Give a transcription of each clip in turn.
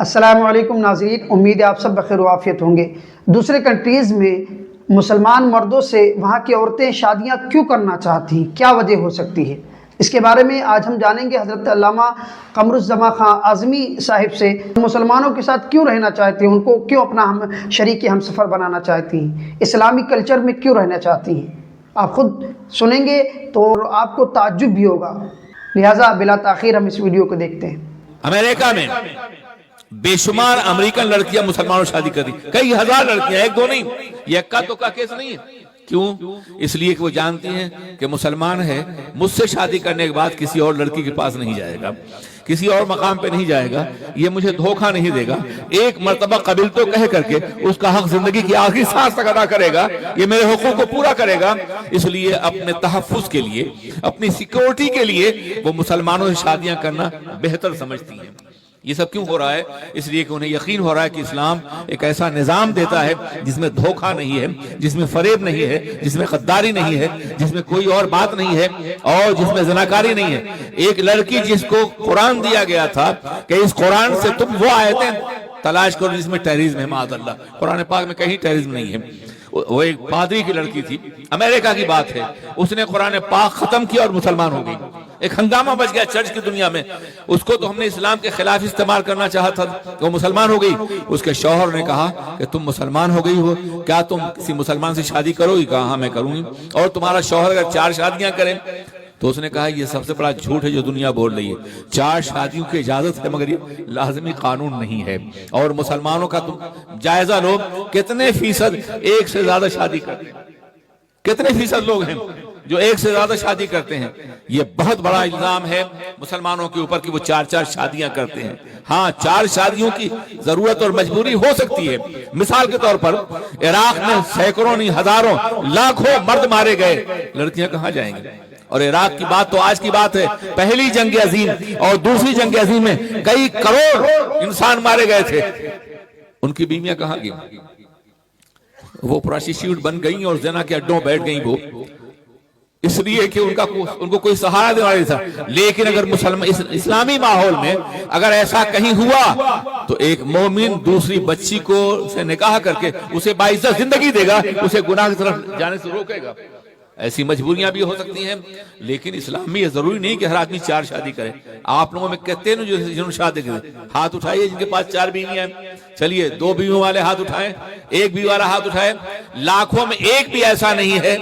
السلام علیکم ناظرین، امید ہے آپ سب بخیر و عافیت ہوں گے۔ دوسرے کنٹریز میں مسلمان مردوں سے وہاں کی عورتیں شادیاں کیوں کرنا چاہتی ہیں، کیا وجہ ہو سکتی ہے، اس کے بارے میں آج ہم جانیں گے حضرت علامہ قمر الزمان خان اعظمی صاحب سے۔ مسلمانوں کے ساتھ کیوں رہنا چاہتے ہیں، ان کو کیوں اپنا شریک ہم سفر بنانا چاہتی ہیں، اسلامی کلچر میں کیوں رہنا چاہتی ہیں، آپ خود سنیں گے تو آپ کو تعجب بھی ہوگا، لہٰذا بلا تاخیر ہم اس ویڈیو کو دیکھتے ہیں۔ امریکہ میں بے شمار امریکن لڑکیاں مسلمانوں شادی کر رہی، کئی ہزار لڑکیاں، ایک دو نہیں، یہ اکا تو کا کیس نہیں ہے۔ کیوں؟ اس لیے کہ وہ جانتی ہیں کہ مسلمان ہے، مجھ سے شادی کرنے کے بعد کسی اور لڑکی کے پاس نہیں جائے گا، کسی اور مقام پہ نہیں جائے گا، یہ مجھے دھوکہ نہیں دے گا، ایک مرتبہ قبل تو کہہ کر کے اس کا حق زندگی کی آخری سانس تک ادا کرے گا، یہ میرے حقوق کو پورا کرے گا۔ اس لیے اپنے تحفظ کے لیے، اپنی سیکورٹی کے لیے وہ مسلمانوں سے شادیاں کرنا بہتر سمجھتی ہیں۔ یہ سب کیوں ہو رہا ہے؟ اس لیے کہ انہیں یقین ہو رہا ہے کہ اسلام ایک ایسا نظام دیتا ہے جس میں دھوکہ نہیں ہے، جس میں فریب نہیں ہے، جس میں غداری نہیں ہے، جس میں کوئی اور بات نہیں ہے، اور جس میں زناکاری نہیں ہے۔ ایک لڑکی جس کو قرآن دیا گیا تھا کہ اس قرآن سے تم وہ آیتیں تلاش کرو جس میں ٹیررزم ہے، معاذ اللہ، قرآن پاک میں کہیں ٹیررزم نہیں ہے۔ وہ ایک پادری کی لڑکی تھی، امریکہ کی بات ہے، اس نے قرآن پاک ختم کیا اور مسلمان ہو گئی، ایک ہنگامہ بچ گیا چرچ کی دنیا میں۔ اس کو تو ہم نے اسلام کے خلاف استعمال کرنا چاہا تھا، وہ مسلمان ہو گئی۔ اس کے شوہر نے کہا کہ تم مسلمان ہو گئی ہو، کیا تم کسی مسلمان سے شادی کرو گی؟ کہا ہاں میں کروں گی۔ اور تمہارا شوہر اگر 4 شادیاں کرے؟ تو اس نے کہا یہ سب سے بڑا جھوٹ ہے جو دنیا بول رہی ہے، 4 شادیوں کی اجازت ہے مگر یہ لازمی قانون نہیں ہے۔ اور مسلمانوں کا تم جائزہ لو، کتنے فیصد ایک سے زیادہ شادی کرتے ہیں، کتنے فیصد لوگ ہیں جو ایک سے زیادہ شادی کرتے ہیں؟ یہ بہت بڑا الزام ہے مسلمانوں کے اوپر کہ وہ 4 شادیاں کرتے ہیں۔ ہاں، 4 شادیوں کی ضرورت اور مجبوری ہو سکتی ہے۔ مثال کے طور پر عراق میں سینکڑوں نہیں ہزاروں لاکھوں مرد مارے گئے، لڑکیاں کہاں جائیں گے؟ اور عراق کی بات تو آج کی بات ہے، پہلی جنگ عظیم اور دوسری جنگ عظیم میں کئی کروڑ انسان مارے گئے تھے، ان کی بیویاں کہاں گئیں؟ وہ پروسٹیٹیوٹ بن گئیں اور زنا کے اڈوں بیٹھ گئیں، وہ اس لیے کہ ان کو کوئی سہارا دینے والا نہیں تھا۔ لیکن اگر اسلامی ماحول میں اگر ایسا کہیں ہوا تو ایک مومن دوسری بچی کو سے نکاح کر کے اسے باعزت زندگی دے گا، اسے گناہ کی طرف جانے سے روکے گا۔ ایسی مجبوریاں بھی ہو سکتی ہیں، لیکن اسلام میں یہ ضروری نہیں کہ ہر آدمی 4 شادی کرے۔ آپ لوگوں میں کہتے ہیں جنہوں نے شادی کی، ہاتھ اٹھائیے جن کے پاس 4 بیویاں ہیں، چلیے 2 بیویوں والے ہاتھ اٹھائیں، 1 بیوی والا ہاتھ اٹھائے۔ لاکھوں میں ایک بھی ایسا نہیں ہے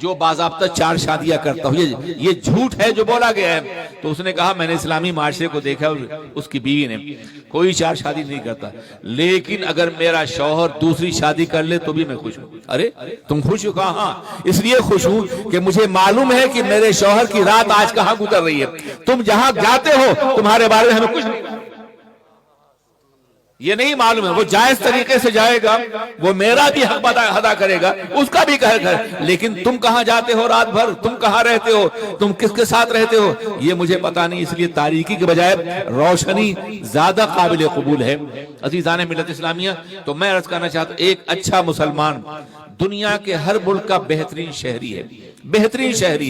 جو باضابطہ 4 شادیاں کرتا ہو، یہ جھوٹ ہے جو بولا گیا ہے۔ تو اس نے کہا میں نے اسلامی معاشرے کو دیکھا، اس کی بیوی نے کوئی 4 شادی نہیں کرتا، لیکن اگر میرا شوہر دوسری شادی کر لے تو بھی میں خوش ہوں۔ ارے تم خوش ہو؟ کہا ہاں، اس لیے خوش ہوں کہ مجھے معلوم ہے کہ میرے شوہر کی رات آج کہاں گزر رہی ہے، تم جہاں جاتے ہو تمہارے بارے میں ہمیں کچھ نہیں، یہ نہیں معلوم ہے۔ وہ جائز طریقے سے جائے گا، وہ میرا بھی حق ادا کرے گا، اس کا بھی کہے، لیکن تم کہاں جاتے ہو رات بھر، تم کہاں رہتے ہو، تم کس کے ساتھ رہتے ہو، یہ مجھے پتا نہیں۔ اس لیے تاریکی کے بجائے روشنی زیادہ قابل قبول ہے۔ عزیزان ملت اسلامیہ، تو میں عرض کرنا چاہتا ہوں، ایک اچھا مسلمان دنیا کے ہر ملک کا بہترین شہری ہے، بہترین شہری ہے۔